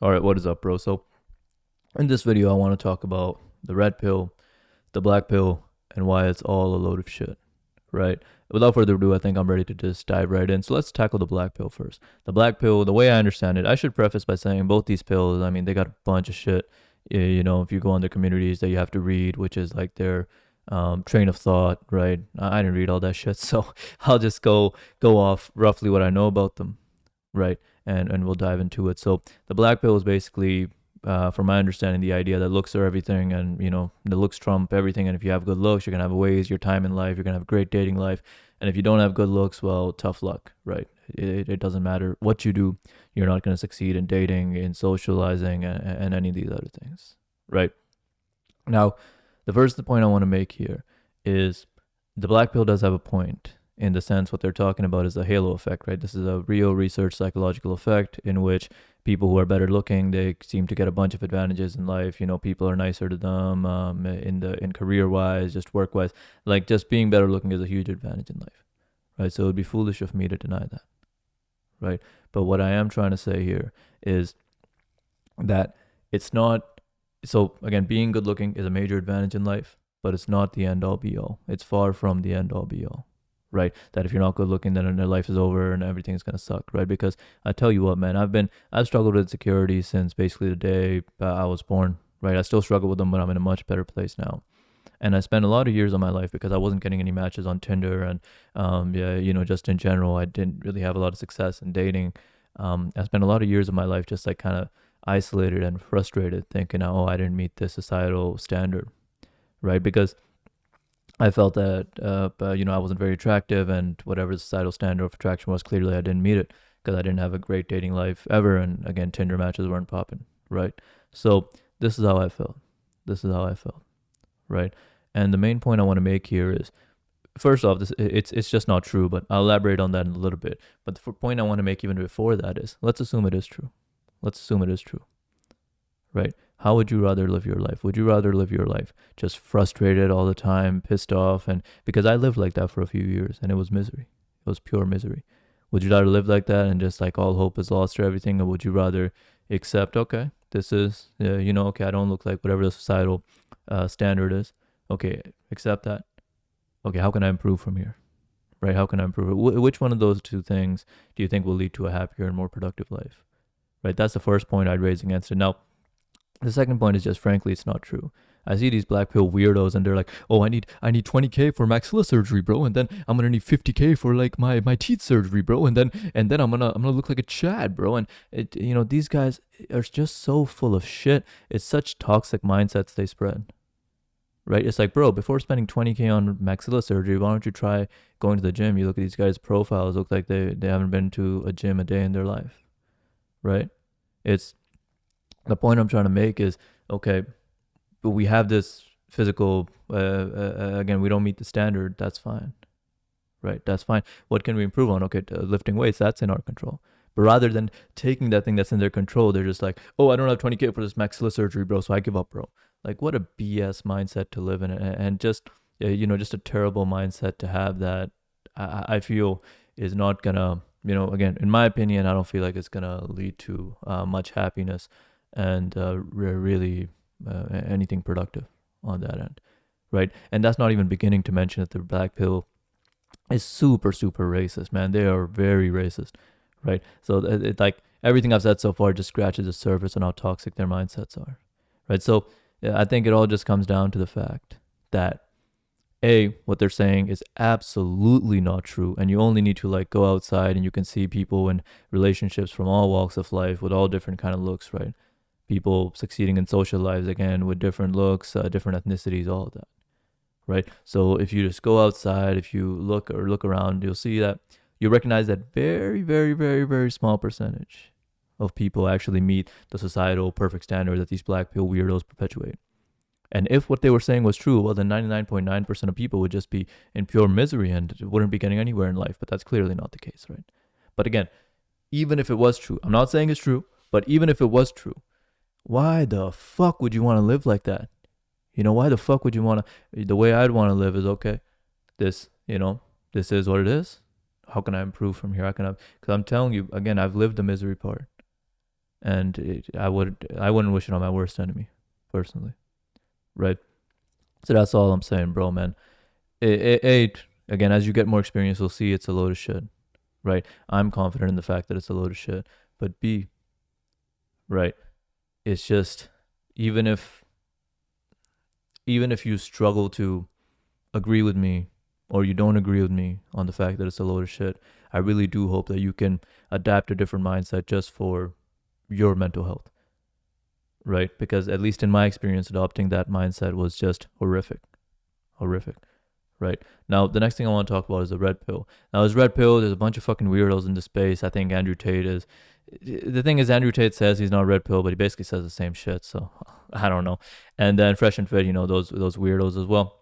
All right, what is up, bro? So, in this video, I want to talk about the red pill, the black pill, and why it's all a load of shit, right? Without further ado, I think I'm ready to just dive right in. So, let's tackle the black pill first. The black pill, the way I understand it, I should preface by saying both these pills, I mean, they got a bunch of shit. If you go on their communities that you have to read, which is like their train of thought, right? I didn't read all that shit, so I'll just go off roughly what I know about them, right? And we'll dive into it. So the black pill is basically, from my understanding, the idea that looks are everything, and the looks trump everything. And if you have good looks, you're gonna have a ways your time in life. You're gonna have a great dating life. And if you don't have good looks, well, tough luck, right? It doesn't matter what you do, you're not gonna succeed in dating, in socializing, and any of these other things, right? Now, the first point I want to make here is the black pill does have a point in the sense what they're talking about is the halo effect, right? This is a real research psychological effect in which people who are better looking, they seem to get a bunch of advantages in life. People are nicer to them, in career wise, just work wise. Like just being better looking is a huge advantage in life, right? So it would be foolish of me to deny that, right? But what I am trying to say here is that it's not. So again, being good looking is a major advantage in life, but it's not the end all be all. It's far from the end all be all, right? That if you're not good looking, then their life is over and everything's gonna suck, right? Because I tell you what, man, I've struggled with insecurity since basically the day I was born, right? I still struggle with them, but I'm in a much better place now. And I spent a lot of years of my life because I wasn't getting any matches on Tinder, and yeah, just in general, I didn't really have a lot of success in dating. I spent a lot of years of my life just like kind of isolated and frustrated, thinking, oh, I didn't meet this societal standard, right? Because I felt that, I wasn't very attractive, and whatever the societal standard of attraction was, clearly I didn't meet it because I didn't have a great dating life ever, and again, Tinder matches weren't popping, right? So this is how I felt. This is how I felt, right? And the main point I want to make here is, first off, it's just not true, but I'll elaborate on that in a little bit. But the point I want to make even before that is, let's assume it is true. Let's assume it is true, right? How would you rather live your life? Would you rather live your life just frustrated all the time, pissed off? And because I lived like that for a few years and it was misery. It was pure misery. Would you rather live like that and just like all hope is lost or everything? Or would you rather accept, okay, this is, okay, I don't look like whatever the societal standard is. Okay, accept that. Okay, how can I improve from here? Right? How can I improve? Which one of those two things do you think will lead to a happier and more productive life? Right? That's the first point I'd raise against it. Now, the second point is just frankly, it's not true. I see these black pill weirdos and they're like, oh, I need 20K for maxilla surgery, bro, and then I'm gonna need 50K for like my teeth surgery, bro, and then I'm gonna look like a Chad, bro. And these guys are just so full of shit. It's such toxic mindsets they spread. Right? It's like, bro, before spending 20K on maxilla surgery, why don't you try going to the gym? You look at these guys' profiles, look like they haven't been to a gym a day in their life. Right? It's the point I'm trying to make is, okay, but we have this physical, again, we don't meet the standard. That's fine, right? That's fine. What can we improve on? Okay, lifting weights, that's in our control. But rather than taking that thing that's in their control, they're just like, oh, I don't have 20K for this maxilla surgery, bro, so I give up, bro. Like, what a BS mindset to live in, and just, just a terrible mindset to have that I feel is not gonna, again, in my opinion, I don't feel like it's gonna lead to much happiness and really anything productive on that end, right? And that's not even beginning to mention that the black pill is super, super racist, man. They are very racist, right? So it's like everything I've said so far just scratches the surface on how toxic their mindsets are, right? So yeah, I think it all just comes down to the fact that what they're saying is absolutely not true, and you only need to like go outside and you can see people in relationships from all walks of life with all different kind of looks, right? People succeeding in social lives again with different looks, different ethnicities, all of that, right? So if you just go outside, if you look around, you'll see that you recognize that very, very, very, very small percentage of people actually meet the societal perfect standard that these black pill weirdos perpetuate. And if what they were saying was true, well, then 99.9% of people would just be in pure misery and wouldn't be getting anywhere in life. But that's clearly not the case, right? But again, even if it was true, I'm not saying it's true, but even if it was true, why the fuck would you want to live like that? Why the fuck would you want to? The way I'd want to live is, okay, this, this is what it is. How can I improve from here? Because I'm telling you, again, I've lived the misery part. and I wouldn't wish it on my worst enemy, personally, right? So that's all I'm saying, bro, man. Again, as you get more experience, you'll see it's a load of shit, right? I'm confident in the fact that it's a load of shit, but B, right? It's just even if even if you struggle to agree with me or you don't agree with me on the fact that it's a load of shit, I really do hope that you can adapt a different mindset just for your mental health, right? Because at least in my experience, adopting that mindset was just horrific, horrific, right? Now, the next thing I want to talk about is the red pill. Now, this red pill, there's a bunch of fucking weirdos in the space. I think Andrew Tate is. The thing is, Andrew Tate says he's not red pill, but he basically says the same shit. So I don't know. And then Fresh and Fit, those weirdos as well.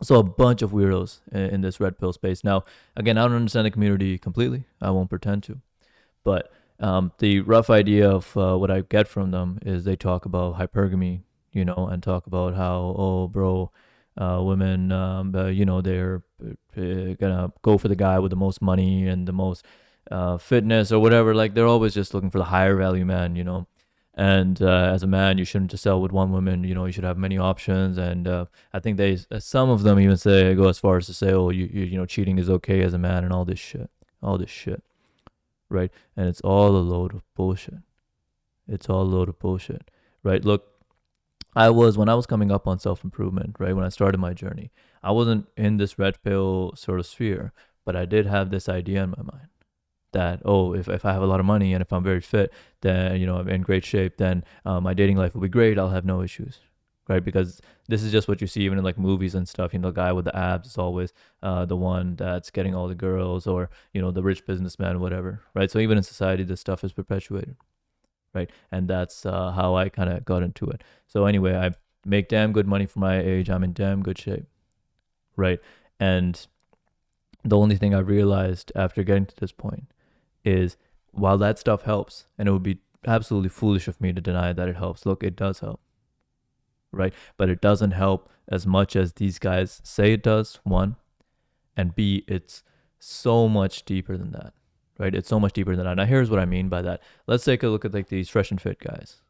So a bunch of weirdos in this red pill space. Now, again, I don't understand the community completely. I won't pretend to. But the rough idea of what I get from them is they talk about hypergamy, and talk about how, oh, bro, women, they're gonna go for the guy with the most money and the most fitness or whatever. Like they're always just looking for the higher value man. And as a man, you shouldn't just sell with one woman. You should have many options. And I think some of them even go as far as to say, oh, cheating is okay as a man and all this shit, right? And it's all a load of bullshit. It's all a load of bullshit, right? Look, when I was coming up on self improvement, right? When I started my journey, I wasn't in this red pill sort of sphere, but I did have this idea in my mind that, oh, if I have a lot of money and if I'm very fit, then I'm in great shape, then my dating life will be great. I'll have no issues, right? Because this is just what you see even in like movies and stuff. The guy with the abs is always the one that's getting all the girls, or the rich businessman, whatever, right? So even in society, this stuff is perpetuated, right? And that's how I kind of got into it. So anyway, I make damn good money for my age. I'm in damn good shape, right? And the only thing I realized after getting to this point is, while that stuff helps, and it would be absolutely foolish of me to deny that it helps. Look, it does help, right? But it doesn't help as much as these guys say it does, one, and B, it's so much deeper than that, right? It's so much deeper than that. Now, here's what I mean by that. Let's take a look at like these Fresh and Fit guys,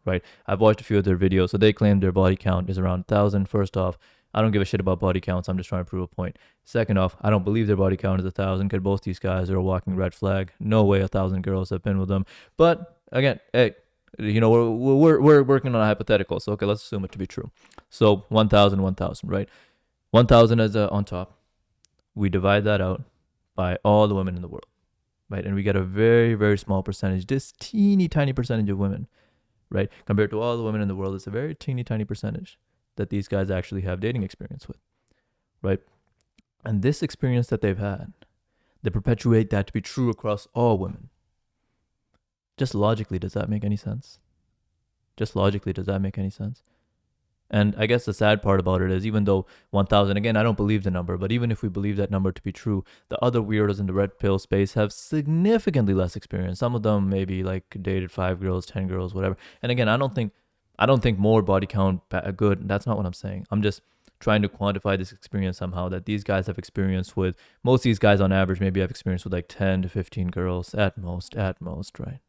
right? I've watched a few of their videos. So they claim their body count is around 1,000. First off, I don't give a shit about body counts. I'm just trying to prove a point. Second off, I don't believe their body count is 1,000, because both these guys are a walking red flag. No way 1,000 girls have been with them. But again, hey, we're working on a hypothetical. So okay, let's assume it to be true. So 1,000, right? 1,000 is on top. We divide that out by all the women in the world, right? And we get a very, very small percentage, this teeny tiny percentage of women, right? Compared to all the women in the world, it's a very teeny tiny percentage that these guys actually have dating experience with, right? And this experience that they've had, they perpetuate that to be true across all women. Just logically, does that make any sense? Just logically, does that make any sense? And I guess the sad part about it is, even though 1,000, again, I don't believe the number, but even if we believe that number to be true, the other weirdos in the red pill space have significantly less experience. Some of them maybe like dated 5 girls, 10 girls, whatever. And again, I don't think more body count good. That's not what I'm saying. I'm just trying to quantify this experience somehow, that these guys have experience with. Most of these guys on average maybe have experience with like 10 to 15 girls at most, right?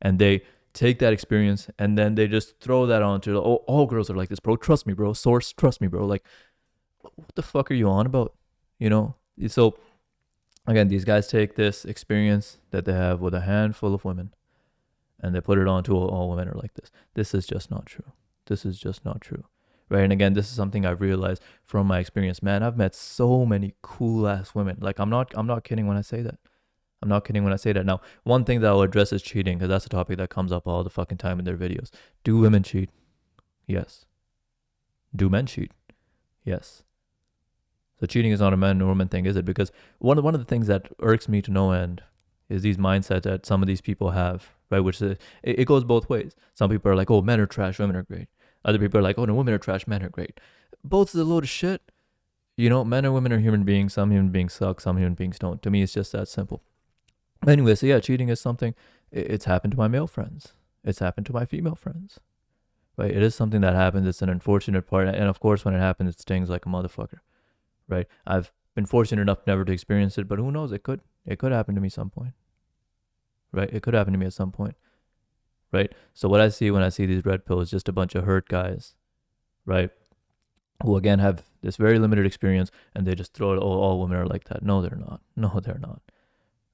And they take that experience and then they just throw that onto, oh, all girls are like this, bro. Trust me, bro. Source, trust me, bro. Like, what the fuck are you on about? So again, these guys take this experience that they have with a handful of women and they put it onto all women are like this. This is just not true. This is just not true. Right. And again, this is something I've realized from my experience. Man, I've met so many cool ass women. Like, I'm not kidding when I say that. I'm not kidding when I say that. Now, one thing that I'll address is cheating, because that's a topic that comes up all the fucking time in their videos. Do women cheat? Yes. Do men cheat? Yes. So cheating is not a man or woman thing, is it? Because one of the things that irks me to no end is these mindsets that some of these people have, right? Which is, it goes both ways. Some people are like, oh, men are trash, women are great. Other people are like, oh, no, women are trash, men are great. Both is a load of shit. Men and women are human beings. Some human beings suck, some human beings don't. To me, it's just that simple. Anyway, so yeah, cheating is something, it's happened to my male friends. It's happened to my female friends, right? It is something that happens. It's an unfortunate part. And of course, when it happens, it stings like a motherfucker, right? I've been fortunate enough never to experience it, but who knows? It could happen to me some point, right? It could happen to me at some point. right? So what I see when I see these red pills is just a bunch of hurt guys, right? Who again have this very limited experience, and they just throw it, oh, all women are like that. No, they're not. No, they're not.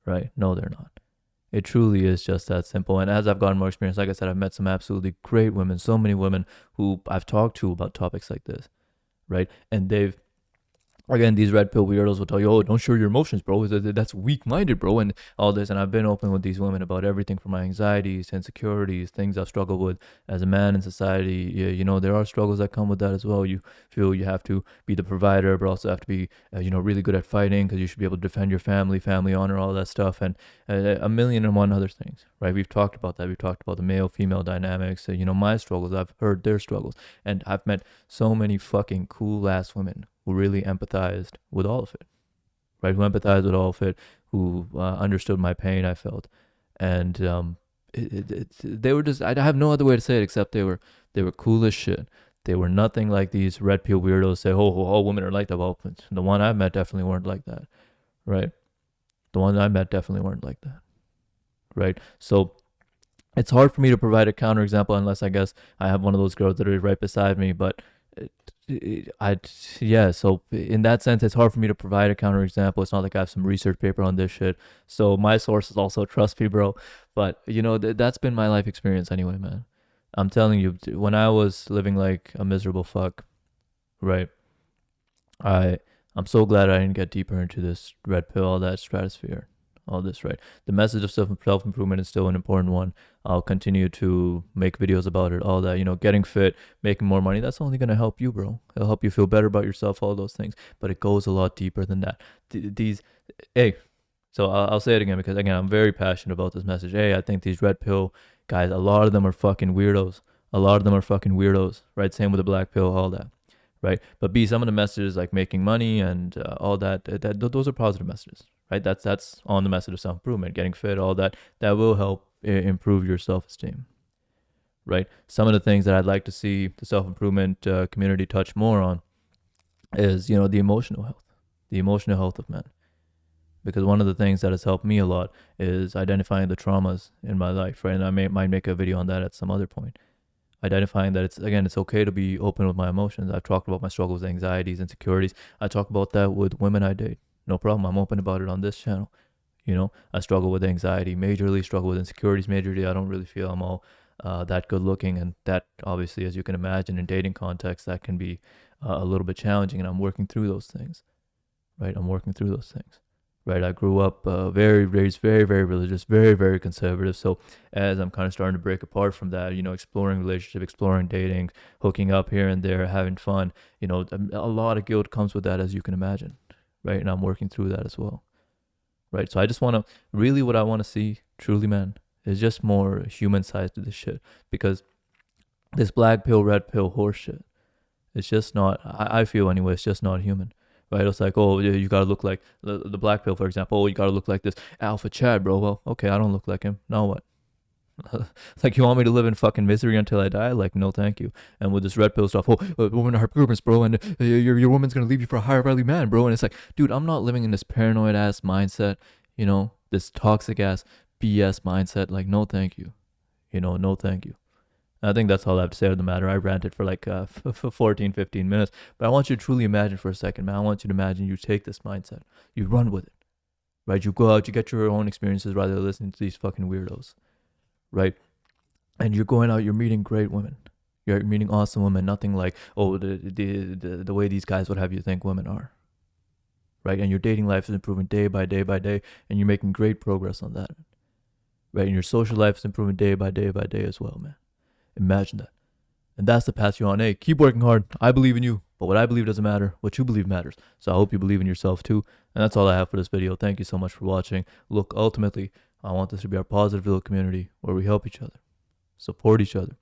Right? No, they're not. It truly is just that simple. And as I've gotten more experience, like I said, I've met some absolutely great women, so many women who I've talked to about topics like this, right? And they've, again, these red pill weirdos will tell you, oh, don't show your emotions, bro. That's weak minded, bro. And all this. And I've been open with these women about everything from my anxieties, insecurities, things I've struggled with as a man in society. Yeah, there are struggles that come with that as well. You feel you have to be the provider, but also have to be, really good at fighting because you should be able to defend your family honor, all that stuff. And a million and one other things, right? We've talked about that. We've talked about the male female dynamics, my struggles. I've heard their struggles. And I've met so many fucking cool ass women who really empathized with all of it, right? Who empathized with all of it, who understood my pain I felt, and they were just, I have no other way to say it except they were cool as shit. They were nothing like these red pill weirdos say, oh, all women are like that. Well, the one I met definitely weren't like that, right? The ones I met definitely weren't like that, right? So it's hard for me to provide a counterexample unless I guess I have one of those girls that are right beside me, but so in that sense, it's hard for me to provide a counterexample. It's not like I have some research paper on this shit. So my sources also trust me, bro. But that's been my life experience anyway, man. I'm telling you, when I was living like a miserable fuck, right? I I'm so glad I didn't get deeper into this red pill, all that stratosphere, all this, right? The message of self improvement is still an important one. I'll continue to make videos about it, all that, getting fit, making more money. That's only gonna help you, bro. It'll help you feel better about yourself, all those things. But it goes a lot deeper than that. These, hey, so I'll say it again because again I'm very passionate about this message. Hey, I think these red pill guys, a lot of them are fucking weirdos. A lot of them are fucking weirdos, right? Same with the black pill, all that, right? But B, some of the messages like making money and all that, those are positive messages, right? That's on the message of self improvement, getting fit, all that. That will help improve your self esteem, right? Some of the things that I'd like to see the self improvement community touch more on is the emotional health of men. Because one of the things that has helped me a lot is identifying the traumas in my life, right? And might make a video on that at some other point. Identifying that it's okay to be open with my emotions. I've talked about my struggles, anxieties, insecurities. I talk about that with women I date. No problem. I'm open about it on this channel. I struggle with anxiety majorly, struggle with insecurities majorly. I don't really feel I'm all that good looking. And that obviously, as you can imagine, in dating context, that can be a little bit challenging. And I'm working through those things, right? I'm working through those things. Right, I grew up raised very, very religious, very, very conservative. So as I'm kind of starting to break apart from that, exploring relationship, exploring dating, hooking up here and there, having fun, a lot of guilt comes with that, as you can imagine, right? And I'm working through that as well, right? So I just want to, really what I want to see, truly, man, is just more human side to this shit. Because this black pill, red pill horse shit, it's just not, I feel anyway, it's just not human. Right? It's like, oh, you gotta look like the black pill, for example. Oh, you gotta look like this alpha Chad, bro. Well, okay, I don't look like him. Now what? Like, you want me to live in fucking misery until I die? Like, no, thank you. And with this red pill stuff, oh, women are hypergamous, bro, and your woman's gonna leave you for a higher value man, bro. And it's like, dude, I'm not living in this paranoid ass mindset, this toxic ass BS mindset. Like, no, thank you. No, thank you. I think that's all I have to say on the matter. I ranted for like 14, 15 minutes. But I want you to truly imagine for a second, man. I want you to imagine you take this mindset. You run with it, right? You go out, you get your own experiences rather than listening to these fucking weirdos, right? And you're going out, you're meeting great women. You're meeting awesome women. Nothing like, oh, the way these guys would have you think women are, right? And your dating life is improving day by day by day. And you're making great progress on that, right? And your social life is improving day by day by day as well, man. Imagine that. And that's the path you're on. Hey, keep working hard. I believe in you. But what I believe doesn't matter. What you believe matters. So I hope you believe in yourself too. And that's all I have for this video. Thank you so much for watching. Look, ultimately, I want this to be our positive little community where we help each other, support each other,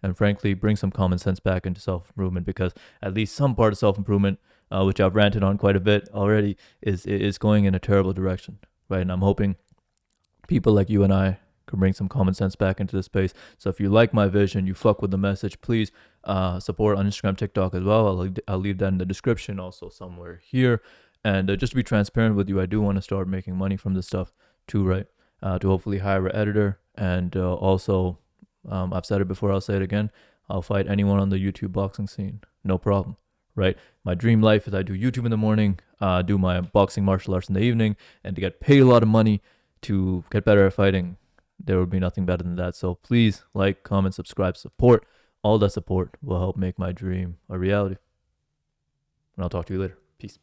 and frankly, bring some common sense back into self-improvement, because at least some part of self-improvement, which I've ranted on quite a bit already, is going in a terrible direction, right? And I'm hoping people like you and I can bring some common sense back into this space. So if you like my vision, you fuck with the message, please support on Instagram, TikTok as well. I'll leave that in the description also somewhere here. And just to be transparent with you, I do want to start making money from this stuff too, right? To hopefully hire an editor and also I've said it before, I'll say it again. I'll fight anyone on the YouTube boxing scene. No problem, right? My dream life is I do YouTube in the morning, do my boxing martial arts in the evening, and to get paid a lot of money to get better at fighting. There would be nothing better than that. So please like, comment, subscribe, support. All that support will help make my dream a reality. And I'll talk to you later. Peace.